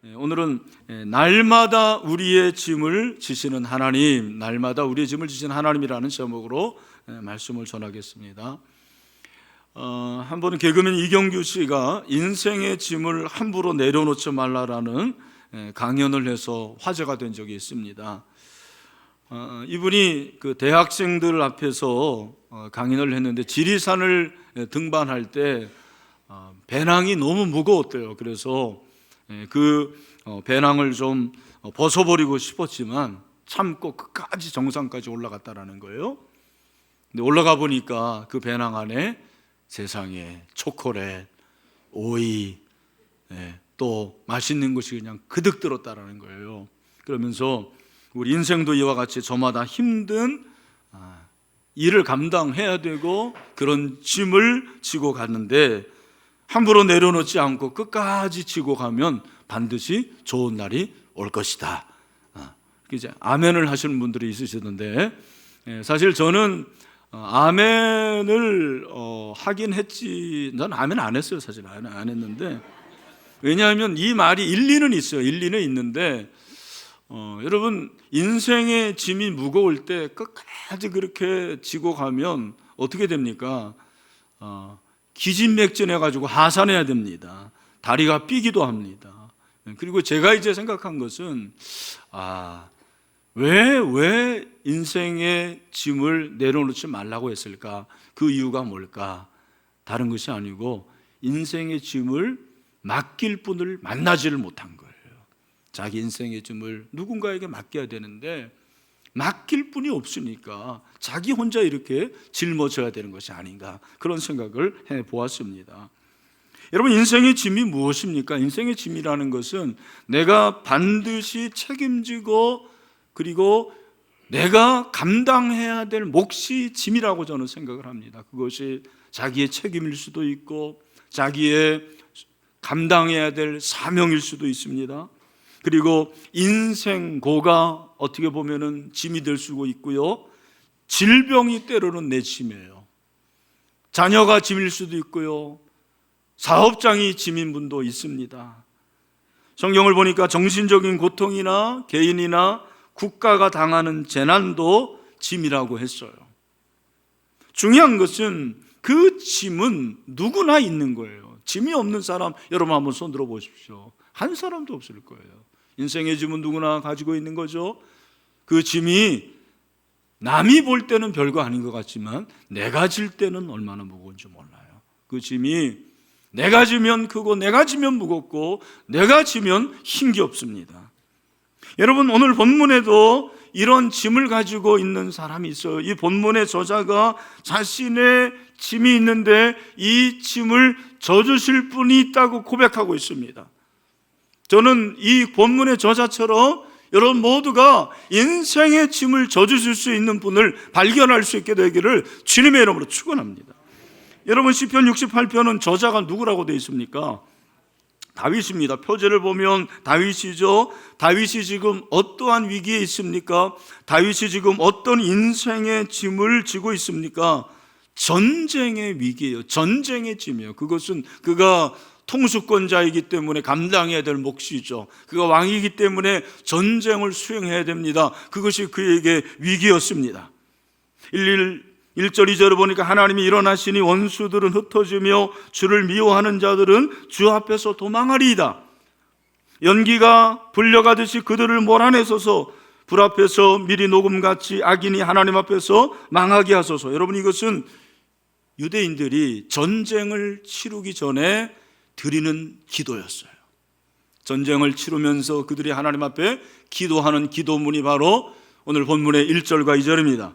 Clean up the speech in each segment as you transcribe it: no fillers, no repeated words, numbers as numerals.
오늘은 날마다 우리의 짐을 지시는 하나님, 날마다 우리의 짐을 지시는 하나님이라는 제목으로 말씀을 전하겠습니다. 한 번은 개그맨 이경규 씨가 인생의 짐을 함부로 내려놓지 말라라는 강연을 해서 화제가 된 적이 있습니다. 이분이 그 대학생들 앞에서 강연을 했는데 지리산을 등반할 때 배낭이 너무 무거웠대요. 그래서 그 배낭을 좀 벗어버리고 싶었지만 참고 끝까지 정상까지 올라갔다라는 거예요. 근데 올라가 보니까 그 배낭 안에 세상에 초콜릿, 오이, 또 맛있는 것이 그냥 그득 들었다라는 거예요. 그러면서 우리 인생도 이와 같이 저마다 힘든 일을 감당해야 되고 그런 짐을 지고 갔는데 함부로 내려놓지 않고 끝까지 지고 가면 반드시 좋은 날이 올 것이다. 이제 아멘을 하시는 분들이 있으시던데, 사실 저는 아멘을 하긴 했지, 난 아멘 안 했어요. 사실 안 했는데, 왜냐하면 이 말이 일리는 있어요. 일리는 있는데 여러분, 인생의 짐이 무거울 때 끝까지 그렇게 지고 가면 어떻게 됩니까? 기진맥진해가지고 하산해야 됩니다. 다리가 삐기도 합니다. 그리고 제가 이제 생각한 것은 왜 인생의 짐을 내려놓지 말라고 했을까? 그 이유가 뭘까? 다른 것이 아니고 인생의 짐을 맡길 분을 만나지를 못한 거예요. 자기 인생의 짐을 누군가에게 맡겨야 되는데 맡길 분이 없으니까 자기 혼자 이렇게 짊어져야 되는 것이 아닌가, 그런 생각을 해보았습니다. 여러분, 인생의 짐이 무엇입니까? 인생의 짐이라는 것은 내가 반드시 책임지고 그리고 내가 감당해야 될 몫이 짐이라고 저는 생각을 합니다. 그것이 자기의 책임일 수도 있고 자기의 감당해야 될 사명일 수도 있습니다. 그리고 인생고가 어떻게 보면은 짐이 될 수도 있고요, 질병이 때로는 내 짐이에요. 자녀가 짐일 수도 있고요, 사업장이 짐인 분도 있습니다. 성경을 보니까 정신적인 고통이나 개인이나 국가가 당하는 재난도 짐이라고 했어요. 중요한 것은 그 짐은 누구나 있는 거예요. 짐이 없는 사람 여러분 한번 손 들어 보십시오. 한 사람도 없을 거예요. 인생의 짐은 누구나 가지고 있는 거죠. 그 짐이 남이 볼 때는 별거 아닌 것 같지만 내가 질 때는 얼마나 무거운지 몰라요. 그 짐이 내가 지면 크고 내가 지면 무겁고 내가 지면 힘이 없습니다. 여러분, 오늘 본문에도 이런 짐을 가지고 있는 사람이 있어요. 이 본문의 저자가 자신의 짐이 있는데 이 짐을 져주실 분이 있다고 고백하고 있습니다. 저는 이 본문의 저자처럼 여러분 모두가 인생의 짐을 져주실 수 있는 분을 발견할 수 있게 되기를 주님의 이름으로 축원합니다. 여러분, 시편 68편은 저자가 누구라고 되어 있습니까? 다윗입니다. 표제를 보면 다윗이죠. 다윗이 지금 어떠한 위기에 있습니까? 다윗이 지금 어떤 인생의 짐을 지고 있습니까? 전쟁의 위기예요. 전쟁의 짐이에요. 그것은 그가 통수권자이기 때문에 감당해야 될 몫이죠. 그가 왕이기 때문에 전쟁을 수행해야 됩니다. 그것이 그에게 위기였습니다. 1절 2절을 보니까 하나님이 일어나시니 원수들은 흩어지며 주를 미워하는 자들은 주 앞에서 도망하리이다. 연기가 불려가듯이 그들을 몰아내소서. 불 앞에서 미리 녹음같이 악인이 하나님 앞에서 망하게 하소서. 여러분, 이것은 유대인들이 전쟁을 치르기 전에 드리는 기도였어요. 전쟁을 치르면서 그들이 하나님 앞에 기도하는 기도문이 바로 오늘 본문의 1절과 2절입니다.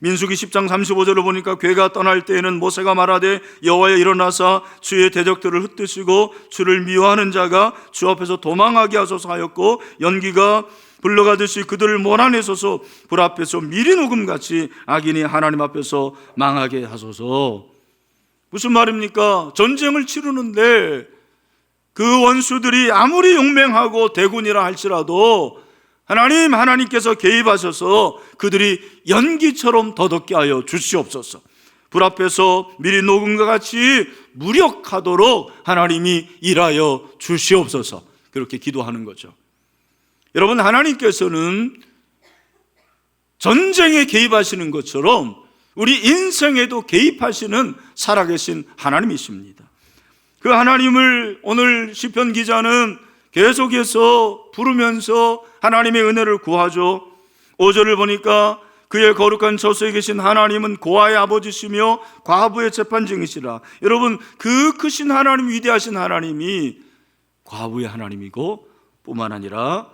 민수기 10장 35절을 보니까 괴가 떠날 때에는 모세가 말하되 여호와여 일어나사 주의 대적들을 흩으시고 주를 미워하는 자가 주 앞에서 도망하게 하소서 하였고, 연기가 불러가듯이 그들을 몰아내소서. 불 앞에서 미리 녹음같이 악인이 하나님 앞에서 망하게 하소서. 무슨 말입니까? 전쟁을 치르는데 그 원수들이 아무리 용맹하고 대군이라 할지라도 하나님께서 개입하셔서 그들이 연기처럼 더덥게 하여 주시옵소서. 불 앞에서 미리 녹음과 같이 무력하도록 하나님이 일하여 주시옵소서. 그렇게 기도하는 거죠. 여러분, 하나님께서는 전쟁에 개입하시는 것처럼 우리 인생에도 개입하시는 살아계신 하나님이십니다. 그 하나님을 오늘 시편 기자는 계속해서 부르면서 하나님의 은혜를 구하죠. 5절을 보니까 그의 거룩한 저수에 계신 하나님은 고아의 아버지시며 과부의 재판장이시라. 여러분, 그 크신 하나님, 위대하신 하나님이 과부의 하나님이고 뿐만 아니라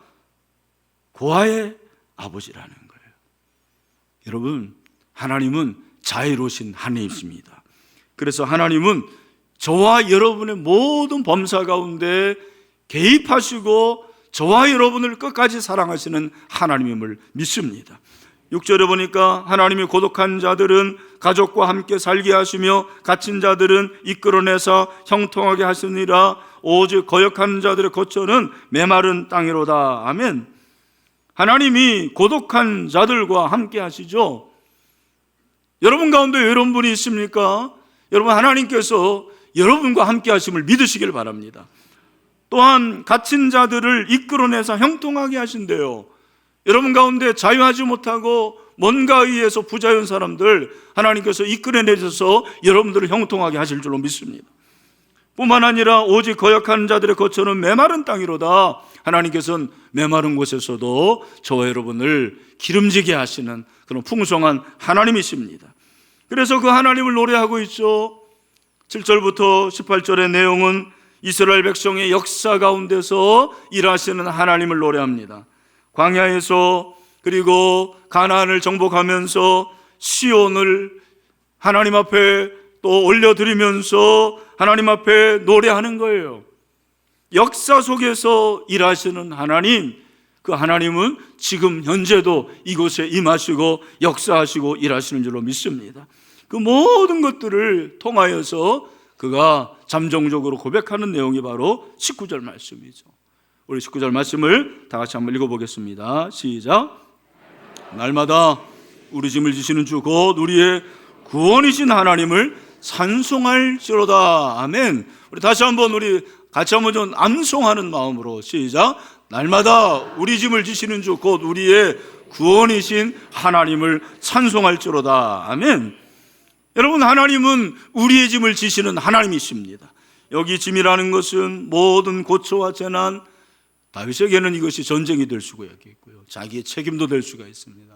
고아의 아버지라는 거예요. 여러분, 하나님은 자애로우신 하나님이십니다. 그래서 하나님은 저와 여러분의 모든 범사 가운데 개입하시고 저와 여러분을 끝까지 사랑하시는 하나님임을 믿습니다. 6절에 보니까 하나님이 고독한 자들은 가족과 함께 살게 하시며 갇힌 자들은 이끌어내서 형통하게 하시니라. 오직 거역한 자들의 거처는 메마른 땅이로다. 아멘. 하나님이 고독한 자들과 함께 하시죠. 여러분 가운데 이런 분이 있습니까? 여러분, 하나님께서 여러분과 함께 하심을 믿으시길 바랍니다. 또한 갇힌 자들을 이끌어내서 형통하게 하신대요. 여러분 가운데 자유하지 못하고 뭔가 의해서 부자연 사람들 하나님께서 이끌어내셔서 여러분들을 형통하게 하실 줄로 믿습니다. 뿐만 아니라 오직 거역한 자들의 거처는 메마른 땅이로다. 하나님께서는 메마른 곳에서도 저와 여러분을 기름지게 하시는 그런 풍성한 하나님이십니다. 그래서 그 하나님을 노래하고 있죠. 7절부터 18절의 내용은 이스라엘 백성의 역사 가운데서 일하시는 하나님을 노래합니다. 광야에서 그리고 가나안을 정복하면서 시온을 하나님 앞에 또 올려드리면서 하나님 앞에 노래하는 거예요. 역사 속에서 일하시는 하나님, 그 하나님은 지금 현재도 이곳에 임하시고 역사하시고 일하시는 줄로 믿습니다. 그 모든 것들을 통하여서 그가 잠정적으로 고백하는 내용이 바로 19절 말씀이죠. 우리 19절 말씀을 다 같이 한번 읽어보겠습니다. 시작. 날마다 우리 짐을 지시는 주 곧 우리의 구원이신 하나님을 찬송할지로다. 아멘. 우리 다시 한번 우리 같이 한번 좀 암송하는 마음으로 시작. 날마다 우리 짐을 지시는 주 곧 우리의 구원이신 하나님을 찬송할지로다. 아멘. 여러분, 하나님은 우리의 짐을 지시는 하나님이십니다. 여기 짐이라는 것은 모든 고초와 재난, 다윗에게는 이것이 전쟁이 될 수가 있고요, 자기의 책임도 될 수가 있습니다.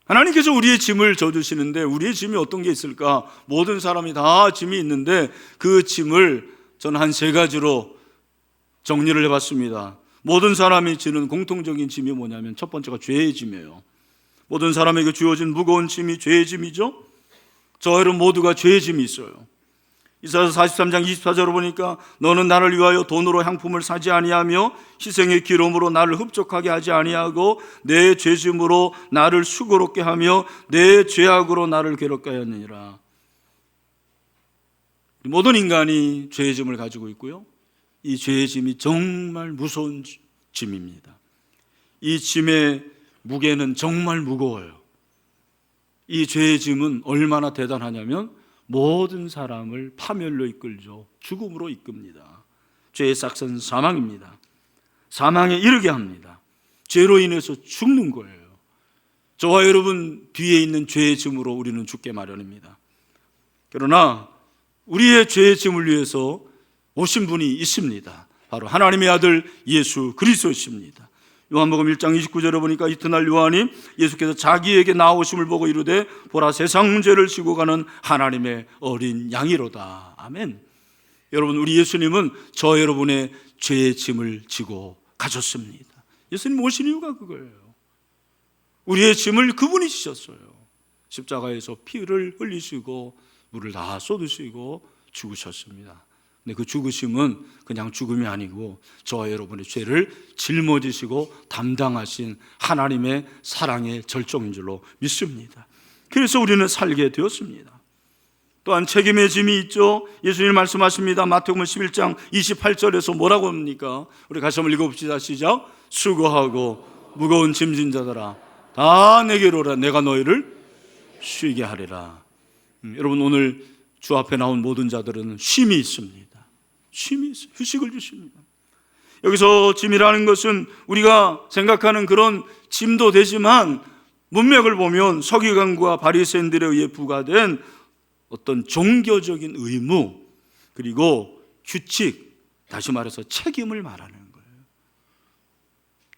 하나님께서 우리의 짐을 져주시는데 우리의 짐이 어떤 게 있을까? 모든 사람이 다 짐이 있는데 그 짐을 저는 한 세 가지로 정리를 해봤습니다. 모든 사람이 지는 공통적인 짐이 뭐냐면 첫 번째가 죄의 짐이에요. 모든 사람에게 주어진 무거운 짐이 죄의 짐이죠. 저 여러분 모두가 죄의 짐이 있어요. 이사야서 43장 24절을 보니까 너는 나를 위하여 돈으로 향품을 사지 아니하며 희생의 기름으로 나를 흡족하게 하지 아니하고 내 죄짐으로 나를 수고롭게 하며 내 죄악으로 나를 괴롭게 하였느니라. 모든 인간이 죄의 짐을 가지고 있고요, 이 죄의 짐이 정말 무서운 짐입니다. 이 짐의 무게는 정말 무거워요. 이 죄의 짐은 얼마나 대단하냐면 모든 사람을 파멸로 이끌죠. 죽음으로 이끕니다. 죄의 싹은 사망입니다. 사망에 이르게 합니다. 죄로 인해서 죽는 거예요. 저와 여러분 뒤에 있는 죄의 짐으로 우리는 죽게 마련입니다. 그러나 우리의 죄의 짐을 위해서 오신 분이 있습니다. 바로 하나님의 아들 예수 그리스도이십니다. 요한복음 1장 29절에 보니까 이튿날 요한이 예수께서 자기에게 나오심을 보고 이르되 보라 세상 죄를 지고 가는 하나님의 어린 양이로다. 아멘. 여러분, 우리 예수님은 저 여러분의 죄의 짐을 지고 가셨습니다. 예수님 오신 이유가 그거예요. 우리의 짐을 그분이 지셨어요. 십자가에서 피를 흘리시고 물을 다 쏟으시고 죽으셨습니다. 근데 그 죽으심은 그냥 죽음이 아니고 저와 여러분의 죄를 짊어지시고 담당하신 하나님의 사랑의 절정인 줄로 믿습니다. 그래서 우리는 살게 되었습니다. 또한 책임의 짐이 있죠. 예수님 말씀하십니다. 마태복음 11장 28절에서 뭐라고 합니까? 우리 같이 한번 읽어봅시다. 시작. 수고하고 무거운 짐진 자들아 다 내게로 오라. 내가 너희를 쉬게 하리라. 여러분, 오늘 주 앞에 나온 모든 자들은 쉼이 있습니다. 쉼이 있어요. 휴식을 주십니다. 여기서 짐이라는 것은 우리가 생각하는 그런 짐도 되지만 문맥을 보면 서기관과 바리새인들에 의해 부과된 어떤 종교적인 의무, 그리고 규칙, 다시 말해서 책임을 말하는 거예요.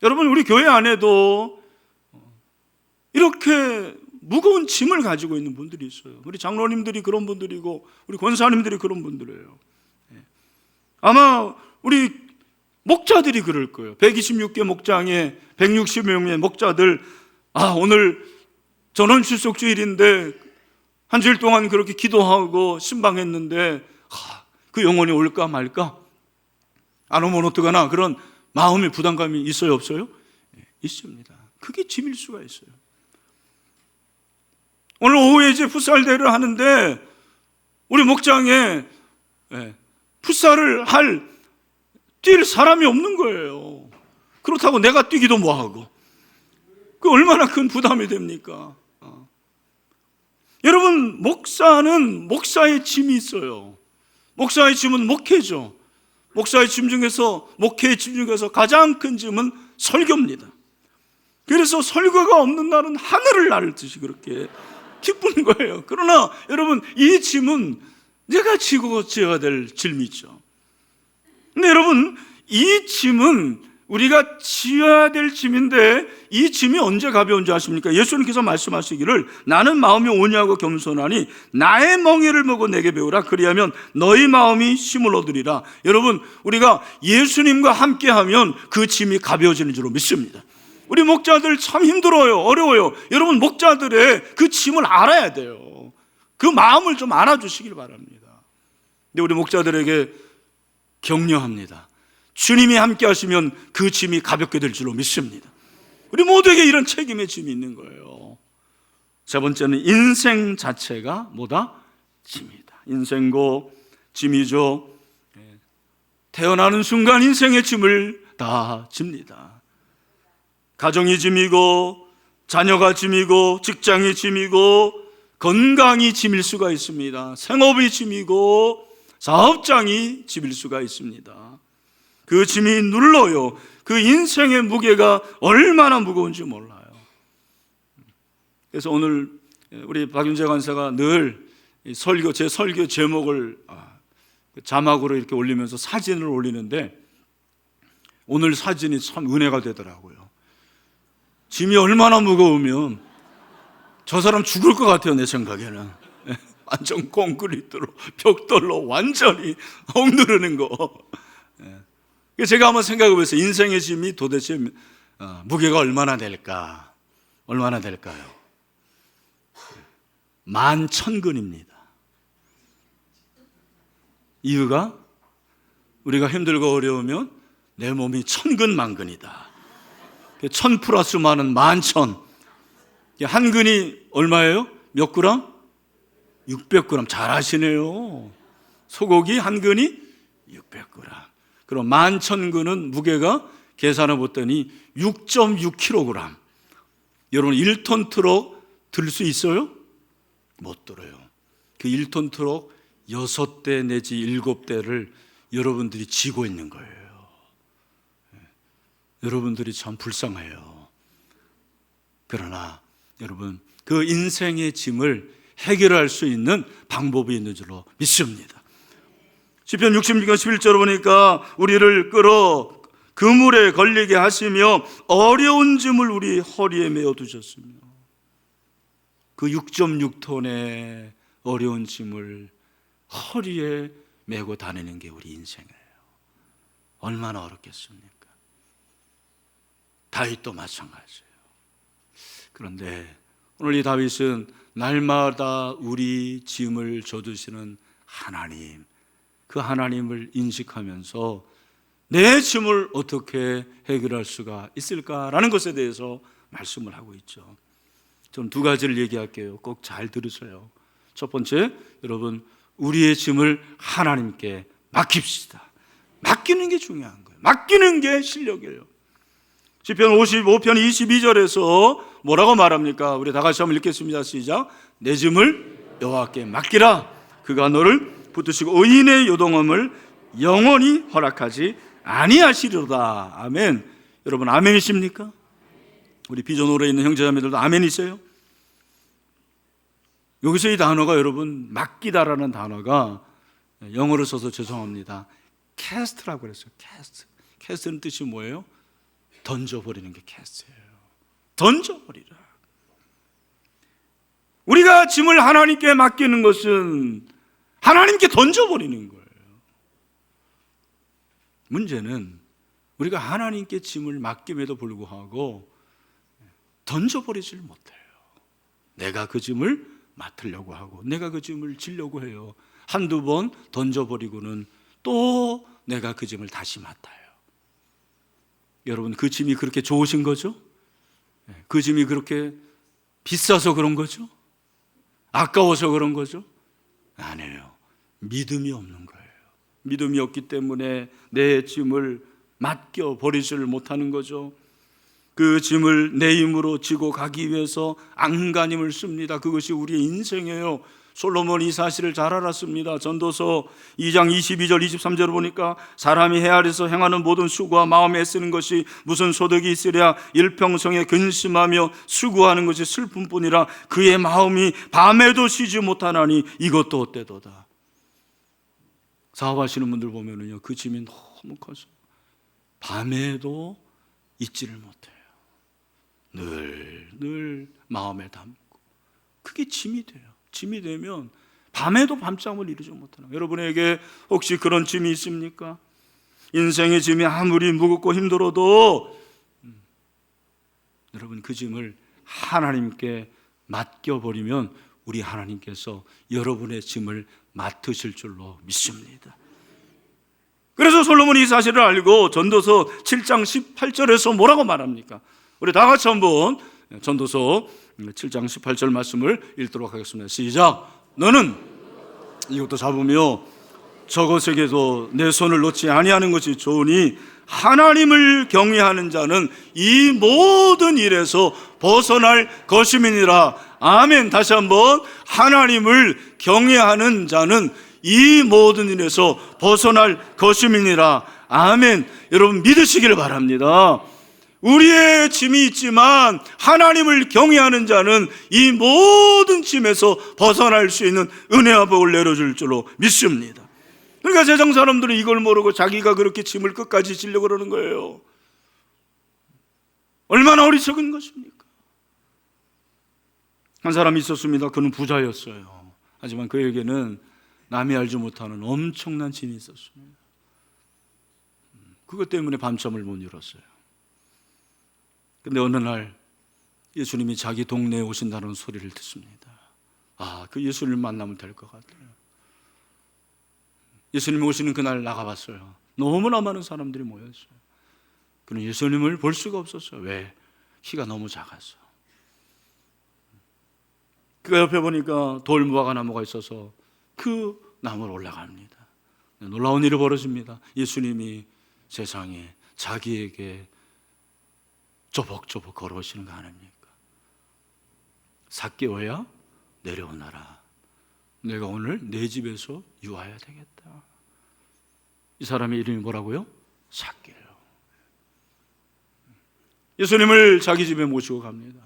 여러분, 우리 교회 안에도 이렇게 무거운 짐을 가지고 있는 분들이 있어요. 우리 장로님들이 그런 분들이고 우리 권사님들이 그런 분들이에요. 아마 우리 목자들이 그럴 거예요. 126개 목장에 160명의 목자들, 오늘 전원 출석 주일인데 한 주일 동안 그렇게 기도하고 신방했는데 그 영혼이 올까 말까? 안 오면 어떡하나? 그런 마음의 부담감이 있어요, 없어요? 있습니다. 그게 짐일 수가 있어요. 오늘 오후에 이제 풋살 대회를 하는데 우리 목장에 풋살을 뛸 사람이 없는 거예요. 그렇다고 내가 뛰기도 뭐하고. 그 얼마나 큰 부담이 됩니까? 여러분, 목사는 목사의 짐이 있어요. 목사의 짐은 목회죠. 목사의 짐 중에서, 목회의 짐 중에서 가장 큰 짐은 설교입니다. 그래서 설교가 없는 날은 하늘을 나를 듯이 그렇게 기쁘는 거예요. 그러나 여러분, 이 짐은 내가 지고 져야 될 짐이죠. 근데 여러분, 이 짐은 우리가 지어야 될 짐인데 이 짐이 언제 가벼운지 아십니까? 예수님께서 말씀하시기를 나는 마음이 온유하고 겸손하니 나의 멍에를 먹어 내게 배우라. 그리하면 너희 마음이 쉼을 얻으리라. 여러분, 우리가 예수님과 함께하면 그 짐이 가벼워지는 줄로 믿습니다. 우리 목자들 참 힘들어요. 어려워요. 여러분, 목자들의 그 짐을 알아야 돼요. 그 마음을 좀 알아주시길 바랍니다. 근데 우리 목자들에게 격려합니다. 주님이 함께 하시면 그 짐이 가볍게 될 줄로 믿습니다. 우리 모두에게 이런 책임의 짐이 있는 거예요. 세 번째는 인생 자체가 뭐다? 짐이다. 인생고 짐이죠. 태어나는 순간 인생의 짐을 다 집니다. 가정이 짐이고, 자녀가 짐이고, 직장이 짐이고, 건강이 짐일 수가 있습니다. 생업이 짐이고, 사업장이 짐일 수가 있습니다. 그 짐이 눌러요. 그 인생의 무게가 얼마나 무거운지 몰라요. 그래서 오늘 우리 박윤재 간사가 늘 제 설교 제목을 자막으로 이렇게 올리면서 사진을 올리는데 오늘 사진이 참 은혜가 되더라고요. 짐이 얼마나 무거우면 저 사람 죽을 것 같아요, 내 생각에는. 완전 콘크리트로, 벽돌로 완전히 억누르는 거. 제가 한번 생각해 보세요. 인생의 짐이 도대체 무게가 얼마나 될까? 얼마나 될까요? 11,000근입니다. 이유가 우리가 힘들고 어려우면 내 몸이 1,000근 만근이다. 1,000 플러스 만은 11,000. 한 근이 얼마예요? 몇 그램? 600g. 잘 아시네요. 소고기 한 근이 600g. 그럼 11,000근은 무게가 계산해 봤더니 6.6kg. 여러분 1톤 트럭 들 수 있어요? 못 들어요. 그 1톤 트럭 6대 내지 7대를 여러분들이 지고 있는 거예요. 여러분들이 참 불쌍해요. 그러나 여러분, 그 인생의 짐을 해결할 수 있는 방법이 있는 줄로 믿습니다. 시편 66편 11절 보니까 우리를 끌어 그물에 걸리게 하시며 어려운 짐을 우리 허리에 메어 두셨으며, 그 6.6톤의 어려운 짐을 허리에 메고 다니는 게 우리 인생이에요. 얼마나 어렵겠습니까? 다윗도 마찬가지예요. 그런데 오늘 이 다윗은 날마다 우리 짐을 져주시는 하나님, 그 하나님을 인식하면서 내 짐을 어떻게 해결할 수가 있을까라는 것에 대해서 말씀을 하고 있죠. 좀 두 가지를 얘기할게요. 꼭 잘 들으세요. 첫 번째, 여러분, 우리의 짐을 하나님께 맡깁시다. 맡기는 게 중요한 거예요. 맡기는 게 실력이에요. 시편 55편 22절에서 뭐라고 말합니까? 우리 다 같이 한번 읽겠습니다. 시작. 내 짐을 여호와께 맡기라. 그가 너를 붙드시고 의인의 요동함을 영원히 허락하지 아니하시리로다. 아멘. 여러분 아멘이십니까? 우리 비전홀에 있는 형제자매들도 아멘이세요? 여기서 이 단어가 여러분 맡기다라는 단어가 영어로 써서 죄송합니다. cast라고 그랬어요. cast는 뜻이 뭐예요? 던져버리는 게 cast예요. 던져버리라. 우리가 짐을 하나님께 맡기는 것은 하나님께 던져버리는 거예요. 문제는 우리가 하나님께 짐을 맡김에도 불구하고 던져버리질 못해요. 내가 그 짐을 맡으려고 하고 내가 그 짐을 지려고 해요. 한두 번 던져버리고는 또 내가 그 짐을 다시 맡아요. 여러분 그 짐이 그렇게 좋으신 거죠? 그 짐이 그렇게 비싸서 그런 거죠? 아까워서 그런 거죠? 아니에요. 믿음이 없는 거예요. 믿음이 없기 때문에 내 짐을 맡겨버리지를 못하는 거죠. 그 짐을 내 힘으로 지고 가기 위해서 안간힘을 씁니다. 그것이 우리의 인생이에요. 솔로몬이 이 사실을 잘 알았습니다. 전도서 2장 22절 23절을 보니까 사람이 헤아려서 행하는 모든 수고와 마음에 애쓰는 것이 무슨 소득이 있으랴. 일평생에 근심하며 수고하는 것이 슬픔뿐이라. 그의 마음이 밤에도 쉬지 못하나니 이것도 어때도다. 사업하시는 분들 보면은요, 그 짐이 너무 커서 밤에도 잊지를 못해요. 늘 마음에 담고 그게 짐이 돼요. 짐이 되면 밤에도 밤잠을 이루지 못하는 거예요. 여러분에게 혹시 그런 짐이 있습니까? 인생의 짐이 아무리 무겁고 힘들어도 여러분 그 짐을 하나님께 맡겨버리면 우리 하나님께서 여러분의 짐을 맡으실 줄로 믿습니다. 그래서 솔로몬이 이 사실을 알고 전도서 7장 18절에서 뭐라고 말합니까? 우리 다 같이 한번 전도서 7장 18절 말씀을 읽도록 하겠습니다. 시작. 너는 이것도 잡으며 저것에게도 내 손을 놓지 아니하는 것이 좋으니 하나님을 경외하는 자는 이 모든 일에서 벗어날 것임이니라. 아멘. 다시 한번 하나님을 경외하는 자는 이 모든 일에서 벗어날 것임이니라. 아멘. 여러분 믿으시기를 바랍니다. 우리의 짐이 있지만 하나님을 경외하는 자는 이 모든 짐에서 벗어날 수 있는 은혜와 복을 내려줄 줄로 믿습니다. 그러니까 세상 사람들은 이걸 모르고 자기가 그렇게 짐을 끝까지 지려고 그러는 거예요. 얼마나 어리석은 것입니까? 한 사람이 있었습니다. 그는 부자였어요. 하지만 그에게는 남이 알지 못하는 엄청난 짐이 있었습니다. 그것 때문에 밤잠을 못 이뤘어요. 근데 어느 날 예수님이 자기 동네에 오신다는 소리를 듣습니다. 아, 그 예수님을 만나면 될 것 같아요. 예수님이 오시는 그날 나가봤어요. 너무나 많은 사람들이 모였어요. 그는 예수님을 볼 수가 없었어요. 왜? 키가 너무 작았어. 그 옆에 보니까 돌무화과 나무가 있어서 그 나무로 올라갑니다. 놀라운 일이 벌어집니다. 예수님이 세상에 자기에게 조복조복 걸어오시는 거 아닙니까? 삭개오야 내려오너라. 내가 오늘 내 집에서 유하여야 되겠다. 이 사람의 이름이 뭐라고요? 삭개요. 예수님을 자기 집에 모시고 갑니다.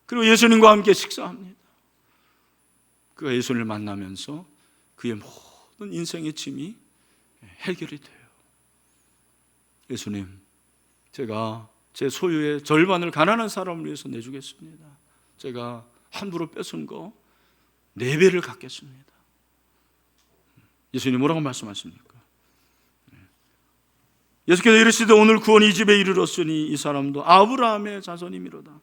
그리고 예수님과 함께 식사합니다. 그가 예수님을 만나면서 그의 모든 인생의 짐이 해결이 돼요. 예수님, 제가 제 소유의 절반을 가난한 사람을 위해서 내주겠습니다. 제가 함부로 뺏은 거 4배를 갚겠습니다. 예수님 뭐라고 말씀하십니까? 예수께서 이르시되 오늘 구원이 이 집에 이르렀으니 이 사람도 아브라함의 자손이미로다.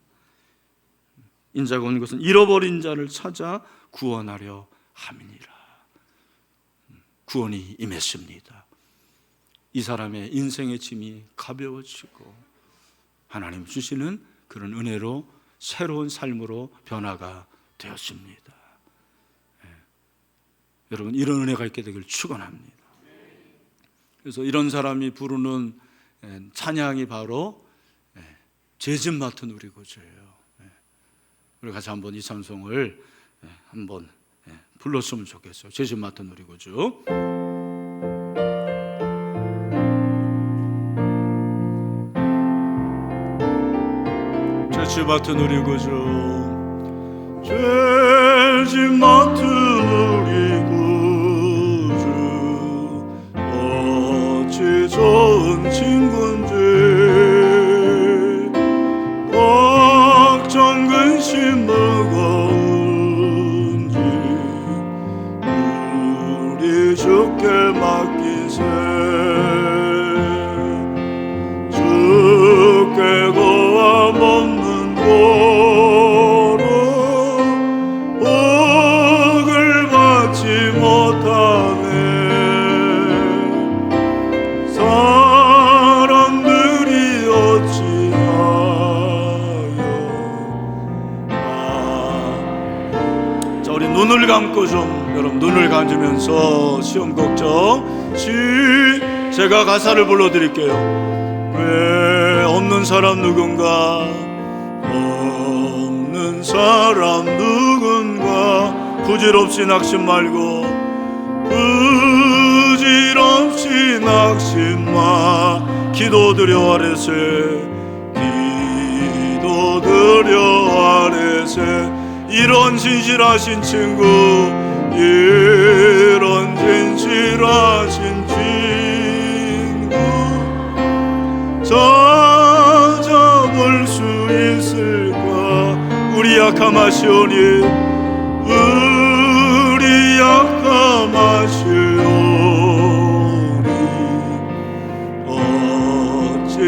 인자가 온 것은 잃어버린 자를 찾아 구원하려 함이니라. 구원이 임했습니다. 이 사람의 인생의 짐이 가벼워지고 하나님 주시는 그런 은혜로 새로운 삶으로 변화가 되었습니다. 여러분 이런 은혜가 있게 되길 축원합니다. 그래서 이런 사람이 부르는 찬양이 바로 제 집 맡은 우리 구주예요. 우리 같이 한번 이 찬송을 한번 불렀으면 좋겠어요. 제 집 맡은 우리 구주. 죄짐 맡은 우리 구주, 죄짐 맡은 우리 구주, 어찌 좋은 친구인지, 걱정 근심 무거운지 우리 주께 맡기세. 주께 고함 없는 고로 복을 받지 못하네. 사람들이 어찌하여. 자, 우리 눈을 감고 좀, 여러분 눈을 감으면서 시험 걱정 제가 가사를 불러드릴게요. 왜 없는 사람 누군가, 없는 사람 누군가, 부질없이 낙심 말고, 부질없이 낙심 마. 기도드려 아래세, 기도드려 아래세. 이런 진실하신 친구, 이런 진실하신 친구 찾아볼 수 있을까? 우리 약함하시오니, 우리 약함하시오니 어찌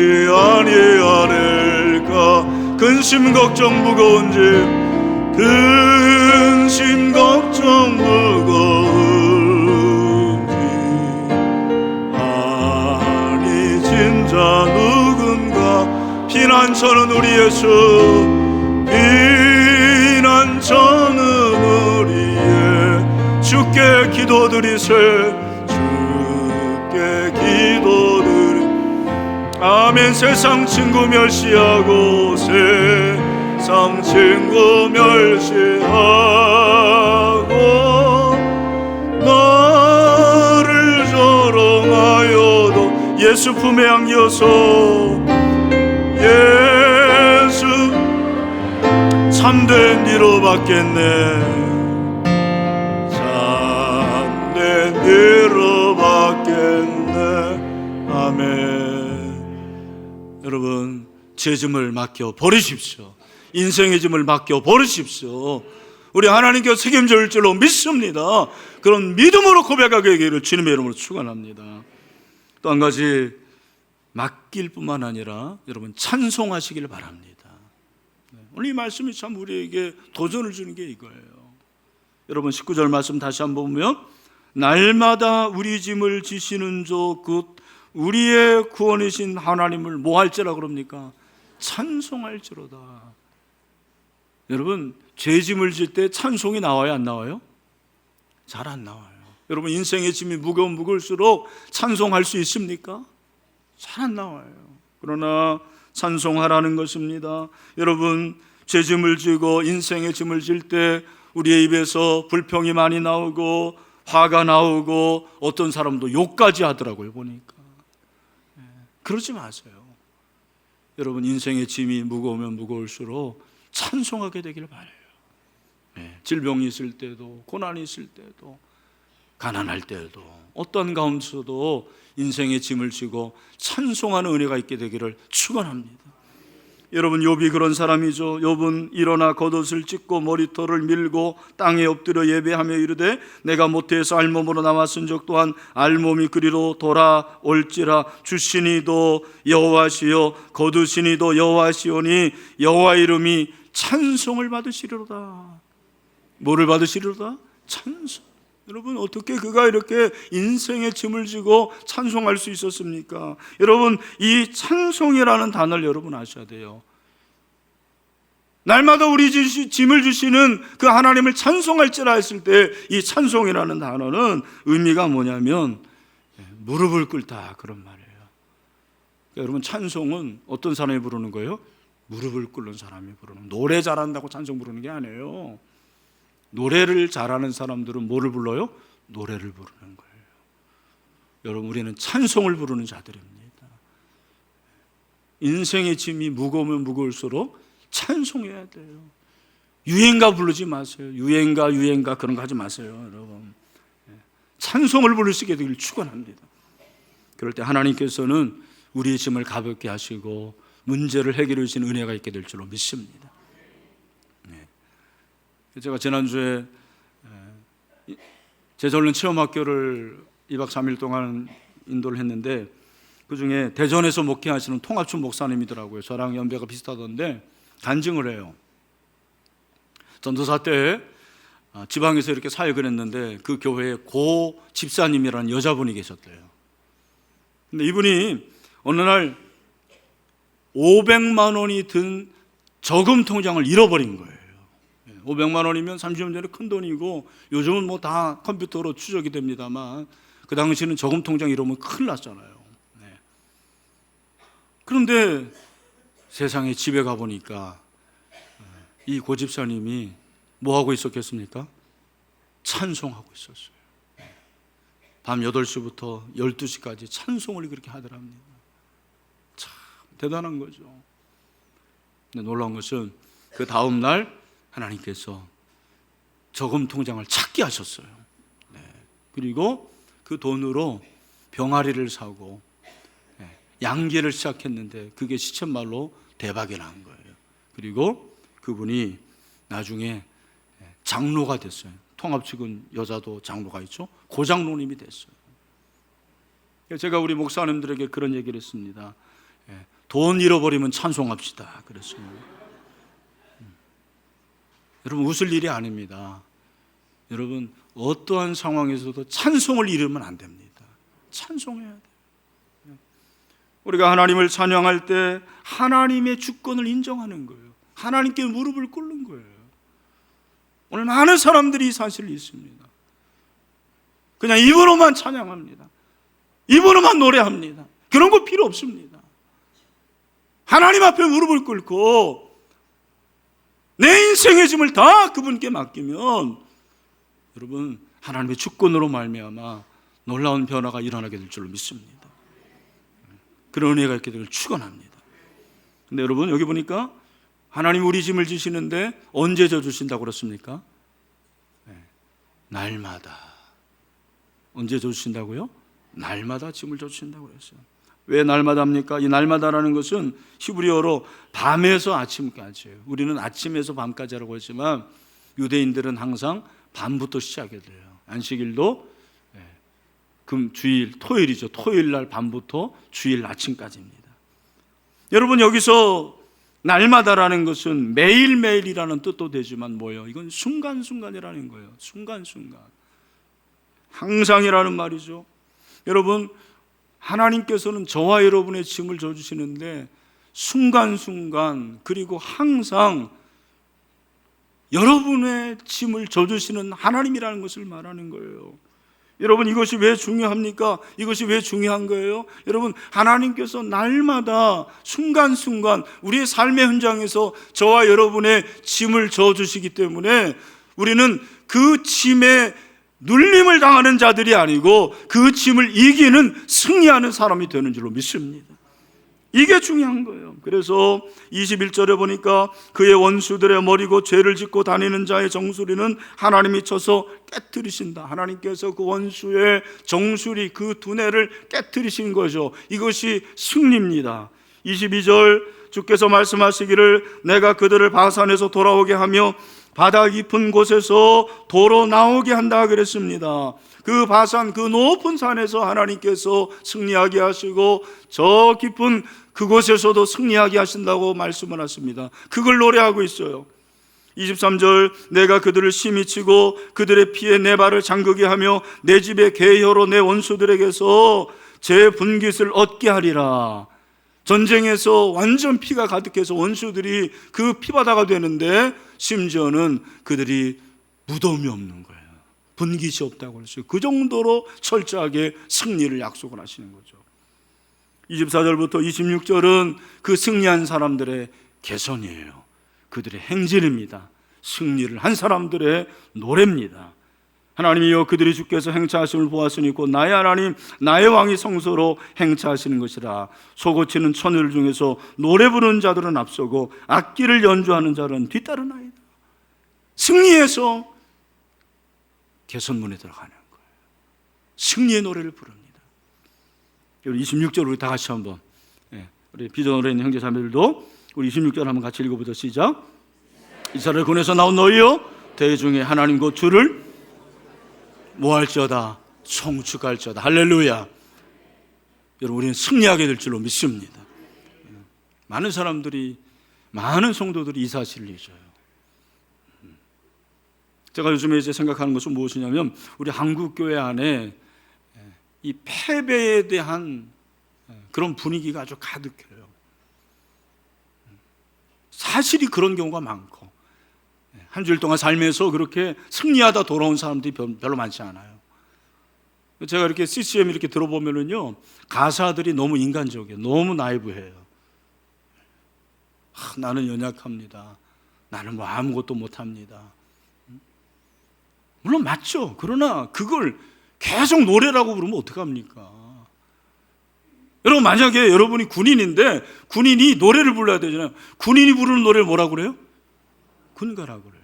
아니하릴까? 근심 걱정 무거운지, 근심 걱정 무거운지 아니 진짜 누군가. 피난처는 우리 예수, 피난처는 우리의 주께 기도드리세, 주께 기도드리. 아멘. 세상 친구 멸시하고, 세상 친구 멸시하고, 나를 조롱하여도 예수 품에 안겨서, 예수 참된 뒤로 받겠네, 참된 뒤로 받겠네. 아멘. 여러분, 죄짐을 맡겨 버리십시오. 인생의 짐을 맡겨 버리십시오. 우리 하나님께서 책임질 줄로 믿습니다. 그런 믿음으로 고백하게 되기를 주님의 이름으로 축원합니다. 또 한 가지, 맡길 뿐만 아니라 여러분 찬송하시길 바랍니다. 오늘 이 말씀이 참 우리에게 도전을 주는 게 이거예요. 여러분 19절 말씀 다시 한번 보면, 날마다 우리 짐을 지시는 조 곧 우리의 구원이신 하나님을 뭐 할지라 그럽니까? 찬송할지로다. 여러분, 죄짐을 질 때 찬송이 나와요, 안 나와요? 잘 안 나와요. 여러분, 인생의 짐이 무거울수록 찬송할 수 있습니까? 잘 안 나와요. 그러나 찬송하라는 것입니다. 여러분, 죄짐을 지고 인생의 짐을 질 때 우리의 입에서 불평이 많이 나오고 화가 나오고 어떤 사람도 욕까지 하더라고요, 보니까. 그러지 마세요. 여러분, 인생의 짐이 무거우면 무거울수록 찬송하게 되기를 바라요. 질병이 있을 때도, 고난이 있을 때도, 가난할 때도, 어떤 가운데서도 인생의 짐을 지고 찬송하는 은혜가 있게 되기를 축원합니다. 여러분, 욥이 그런 사람이죠. 욥은 일어나 겉옷을 찢고 머리털을 밀고 땅에 엎드려 예배하며 이르되, 내가 모태에서 알몸으로 나왔은 적 또한 알몸이 그리로 돌아올지라. 주시니도 여호와시요 거두시니도 여호와시오니 여호와 이름이 찬송을 받으시리로다. 뭐를 받으시리로다? 찬송. 여러분, 어떻게 그가 이렇게 인생의 짐을 지고 찬송할 수 있었습니까? 여러분, 이 찬송이라는 단어를 여러분 아셔야 돼요. 날마다 우리 짐을 주시는 그 하나님을 찬송할지라 했을 때, 이 찬송이라는 단어는 의미가 뭐냐면 무릎을 꿇다, 그런 말이에요. 그러니까 여러분, 찬송은 어떤 사람이 부르는 거예요? 무릎을 꿇는 사람이 부르는, 노래 잘한다고 찬송 부르는 게 아니에요. 노래를 잘하는 사람들은 뭐를 불러요? 노래를 부르는 거예요. 여러분, 우리는 찬송을 부르는 자들입니다. 인생의 짐이 무거우면 무거울수록 찬송해야 돼요. 유행가 부르지 마세요. 유행가 그런 거 하지 마세요, 여러분. 찬송을 부를 수 있게 되기를 축원합니다. 그럴 때 하나님께서는 우리의 짐을 가볍게 하시고 문제를 해결해 주신 은혜가 있게 될 줄로 믿습니다. 제가 지난주에 제자훈련 체험학교를 2박 3일 동안 인도를 했는데, 그중에 대전에서 목회하시는 통합춘 목사님이더라고요. 저랑 연배가 비슷하던데 간증을 해요. 전도사 때 지방에서 이렇게 사역을 했는데 그 교회에 고 집사님이라는 여자분이 계셨대요. 근데 이분이 어느 날 500만 원이 든 저금 통장을 잃어버린 거예요. 500만 원이면 30년 전에 큰 돈이고 요즘은 뭐 다 컴퓨터로 추적이 됩니다만 그 당시에는 저금 통장 잃으면 큰일 났잖아요. 그런데 세상에 집에 가보니까 이 고집사님이 뭐 하고 있었겠습니까? 찬송하고 있었어요. 밤 8시부터 12시까지 찬송을 그렇게 하더랍니다. 참 대단한 거죠. 근데 놀라운 것은 그 다음 날 하나님께서 저금 통장을 찾게 하셨어요. 그리고 그 돈으로 병아리를 사고 양계를 시작했는데 그게 시쳇말로 대박이 난 거예요. 그리고 그분이 나중에 장로가 됐어요. 통합 측은 여자도 장로가 있죠. 고장로님이 됐어요. 제가 우리 목사님들에게 그런 얘기를 했습니다. 돈 잃어버리면 찬송합시다 그랬어요. 여러분, 웃을 일이 아닙니다. 여러분, 어떠한 상황에서도 찬송을 잃으면 안 됩니다. 찬송해야 돼요. 우리가 하나님을 찬양할 때 하나님의 주권을 인정하는 거예요. 하나님께 무릎을 꿇는 거예요. 오늘 많은 사람들이 이 사실이 있습니다. 그냥 입으로만 찬양합니다. 입으로만 노래합니다. 그런 거 필요 없습니다. 하나님 앞에 무릎을 꿇고 내 인생의 짐을 다 그분께 맡기면 여러분, 하나님의 주권으로 말미암아 놀라운 변화가 일어나게 될 줄로 믿습니다. 그런 은혜가 있게 되길 축원합니다. 근데 여러분, 여기 보니까 하나님 우리 짐을 지시는데 언제 져주신다고 그랬습니까? 날마다. 언제 져주신다고요? 날마다 짐을 져주신다고 그랬어요. 왜 날마다입니까? 이 날마다라는 것은 히브리어로 밤에서 아침까지예요. 우리는 아침에서 밤까지라고 했지만 유대인들은 항상 밤부터 시작이 돼요. 안식일도 주일, 토요일이죠. 토요일 날 밤부터 주일 아침까지입니다. 여러분, 여기서 날마다라는 것은 매일매일이라는 뜻도 되지만 뭐예요? 이건 순간순간이라는 거예요. 순간순간. 항상이라는 말이죠. 여러분, 하나님께서는 저와 여러분의 짐을 져주시는데 순간순간 그리고 항상 여러분의 짐을 져주시는 하나님이라는 것을 말하는 거예요. 여러분, 이것이 왜 중요합니까? 이것이 왜 중요한 거예요? 여러분, 하나님께서 날마다 순간순간 우리의 삶의 현장에서 저와 여러분의 짐을 져주시기 때문에 우리는 그 짐에 눌림을 당하는 자들이 아니고 그 짐을 이기는 승리하는 사람이 되는 줄로 믿습니다. 이게 중요한 거예요. 그래서 21절에 보니까 그의 원수들의 머리고 죄를 짓고 다니는 자의 정수리는 하나님이 쳐서 깨뜨리신다. 하나님께서 그 원수의 정수리, 그 두뇌를 깨뜨리신 거죠. 이것이 승리입니다. 22절 주께서 말씀하시기를 내가 그들을 바산에서 돌아오게 하며 바다 깊은 곳에서 도로 나오게 한다 그랬습니다. 그 바산, 그 높은 산에서 하나님께서 승리하게 하시고 저 깊은 그곳에서도 승리하게 하신다고 말씀을 하십니다. 그걸 노래하고 있어요. 23절 내가 그들을 심히 치고 그들의 피에 내 발을 잠그게 하며 내 집의 계혀로 내 원수들에게서 제 분깃을 얻게 하리라. 전쟁에서 완전 피가 가득해서 원수들이 그 피바다가 되는데 심지어는 그들이 무덤이 없는 거예요. 분깃이 없다고 그랬어요. 그 정도로 철저하게 승리를 약속을 하시는 거죠. 24절부터 26절은 그 승리한 사람들의 개선이에요. 그들의 행진입니다. 승리를 한 사람들의 노래입니다. 하나님이여 그들이 주께서 행차하심을 보았으니 곧 나의 하나님 나의 왕이 성소로 행차하시는 것이라. 소고치는 처녀들 중에서 노래 부르는 자들은 앞서고 악기를 연주하는 자는 뒤따르나이다. 승리해서 개선문에 들어가는 거예요. 승리의 노래를 부릅니다. 26절 우리 다 같이 한번, 우리 비전으로 있는 형제 자매들도 우리 26절 한번 같이 읽어보자. 시작. 이스라엘 군에서 나온 너희여 대중에 하나님 곧 주를 뭐할지어다 송축할지어다. 할렐루야. 여러분, 우리는 승리하게 될 줄로 믿습니다. 많은 사람들이, 많은 성도들이 이 사실을 잊어요. 제가 요즘에 이제 생각하는 것은 무엇이냐면, 우리 한국교회 안에 이 패배에 대한 그런 분위기가 아주 가득해요. 사실이 그런 경우가 많고, 한 주일 동안 살면서 그렇게 승리하다 돌아온 사람들이 별로 많지 않아요. 제가 이렇게 CCM 이렇게 들어보면은요, 가사들이 너무 인간적이에요. 너무 나이브해요. 나는 연약합니다. 나는 뭐 아무것도 못합니다. 물론 맞죠. 그러나 그걸 계속 노래라고 부르면 어떡합니까? 여러분, 만약에 여러분이 군인인데 군인이 노래를 불러야 되잖아요. 군인이 부르는 노래를 뭐라고 그래요? 군가라고 그래요.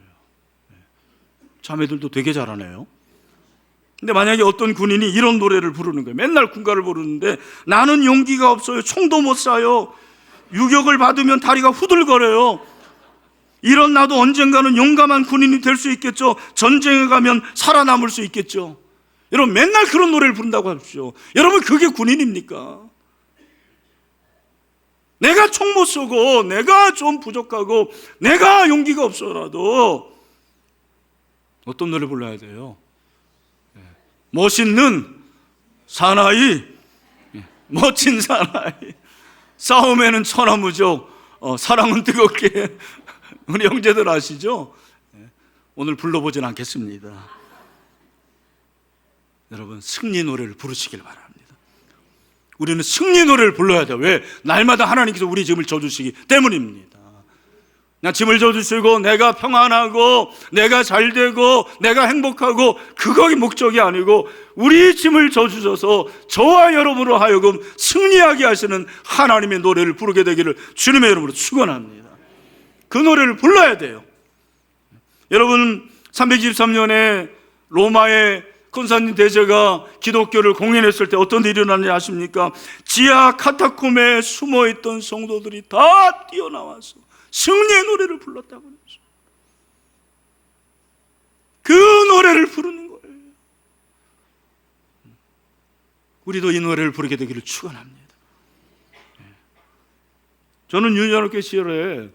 자매들도 되게 잘하네요. 근데 만약에 어떤 군인이 이런 노래를 부르는 거예요. 맨날 군가를 부르는데, 나는 용기가 없어요. 총도 못 쏴요. 유격을 받으면 다리가 후들거려요. 이런 나도 언젠가는 용감한 군인이 될 수 있겠죠. 전쟁에 가면 살아남을 수 있겠죠. 여러분, 맨날 그런 노래를 부른다고 하십시오. 여러분, 그게 군인입니까? 내가 총 못 쏘고, 내가 좀 부족하고, 내가 용기가 없어라도 어떤 노래 불러야 돼요? 멋있는 사나이, 멋진 사나이, 싸움에는 천하무적, 사랑은 뜨겁게. 우리 형제들 아시죠? 오늘 불러보진 않겠습니다. 여러분, 승리 노래를 부르시길 바랍니다. 우리는 승리 노래를 불러야 돼요. 왜? 날마다 하나님께서 우리 짐을 져주시기 때문입니다. 나 짐을 져주시고 내가 평안하고 내가 잘되고 내가 행복하고, 그것이 목적이 아니고 우리 짐을 져주셔서 저와 여러분으로 하여금 승리하게 하시는 하나님의 노래를 부르게 되기를 주님의 이름으로 축원합니다. 그 노래를 불러야 돼요. 여러분, 323년에 로마의 콘스탄틴 대제가 기독교를 공인했을 때 어떤 일이 일어났는지 아십니까? 지하 카타콤에 숨어있던 성도들이 다 뛰어나와서 승리의 노래를 불렀다고 그랬어요. 그 노래를 부르는 거예요. 우리도 이 노래를 부르게 되기를 축원합니다. 저는 유년학교 시절에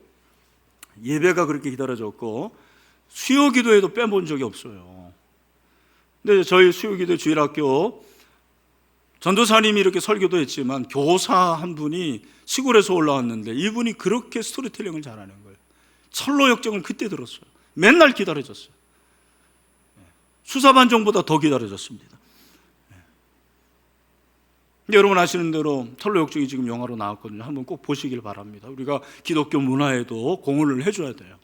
예배가 그렇게 기다려졌고 수요 기도에도 빼본 적이 없어요. 근데 저희 수요 기도 주일학교 전도사님이 이렇게 설교도 했지만 교사 한 분이 시골에서 올라왔는데 이분이 그렇게 스토리텔링을 잘하는 거예요. 철로 역정을 그때 들었어요. 맨날 기다려졌어요. 수사반정보다 더 기다려졌습니다. 근데 여러분 아시는 대로 철로 역정이 지금 영화로 나왔거든요. 한번 꼭 보시길 바랍니다. 우리가 기독교 문화에도 공헌을 해줘야 돼요.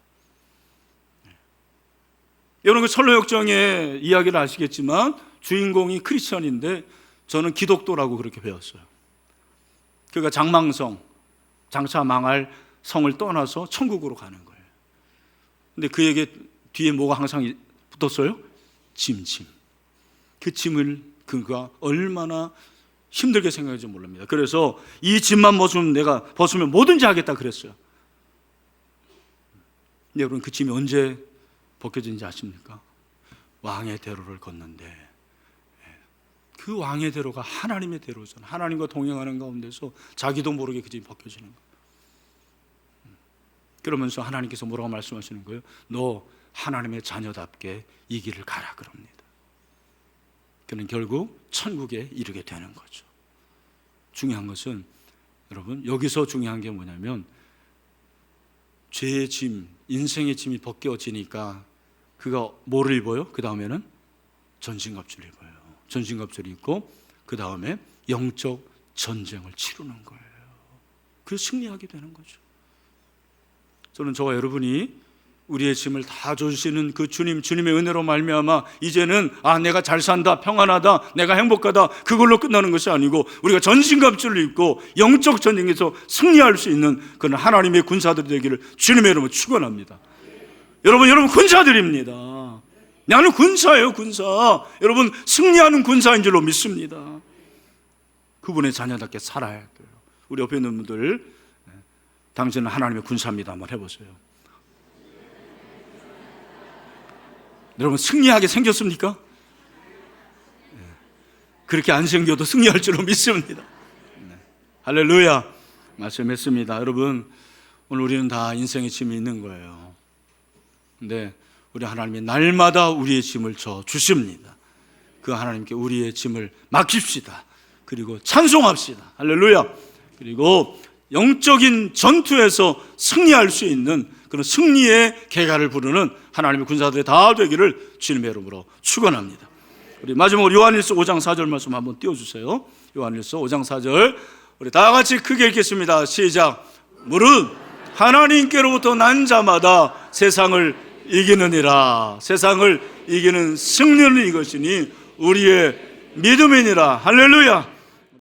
여러분, 그 철로 역정의 이야기를 아시겠지만 주인공이 크리스천인데 저는 기독도라고 그렇게 배웠어요. 그가 장망성, 장차 망할 성을 떠나서 천국으로 가는 거예요. 근데 그에게 뒤에 뭐가 항상 붙었어요? 짐. 그 짐을 그가 얼마나 힘들게 생각했는지 모릅니다. 그래서 이 짐만 벗으면 뭐든지 하겠다 그랬어요. 근데 여러분, 그 짐이 언제 벗겨진지 아십니까? 왕의 대로를 걷는데, 그 왕의 대로가 하나님의 대로잖아요. 하나님과 동행하는 가운데서 자기도 모르게 그 짐이 벗겨지는 거예요. 그러면서 하나님께서 뭐라고 말씀하시는 거예요? 너 하나님의 자녀답게 이 길을 가라 그럽니다. 그는 결국 천국에 이르게 되는 거죠. 중요한 것은 여러분, 여기서 중요한 게 뭐냐면 죄의 짐, 인생의 짐이 벗겨지니까 그가 뭐를 입어요? 그 다음에는 전신갑주를 입어요. 전신갑주를 입고 그 다음에 영적 전쟁을 치르는 거예요. 그래서 승리하게 되는 거죠. 저는 저와 여러분이 우리의 짐을 다 져주시는 그 주님의 은혜로 말미암아 이제는 내가 잘 산다, 평안하다, 내가 행복하다, 그걸로 끝나는 것이 아니고 우리가 전신갑주를 입고 영적 전쟁에서 승리할 수 있는 그런 하나님의 군사들이 되기를 주님의 이름으로 축원합니다. 여러분 군사들입니다. 나는 군사예요, 군사. 여러분 승리하는 군사인 줄로 믿습니다. 그분의 자녀답게 살아야 돼요. 우리 옆에 있는 분들, 당신은 하나님의 군사입니다 한번 해보세요. 여러분 승리하게 생겼습니까? 그렇게 안 생겨도 승리할 줄로 믿습니다. 할렐루야. 말씀했습니다. 여러분 오늘 우리는 다 인생의 짐이 있는 거예요. 근데 우리 하나님이 날마다 우리의 짐을 져 주십니다. 그 하나님께 우리의 짐을 맡깁시다. 그리고 찬송합시다. 할렐루야. 그리고 영적인 전투에서 승리할 수 있는 그런 승리의 계가를 부르는 하나님의 군사들이 다 되기를 주님의 이름으로 축원합니다. 우리 마지막으로 요한일서 5장 4절 말씀 한번 띄워주세요. 요한일서 5장 4절 우리 다 같이 크게 읽겠습니다. 시작. 무릇 하나님께로부터 난 자마다 세상을 이기느니라. 세상을 이기는 승리는 이것이니 우리의 믿음이니라. 할렐루야.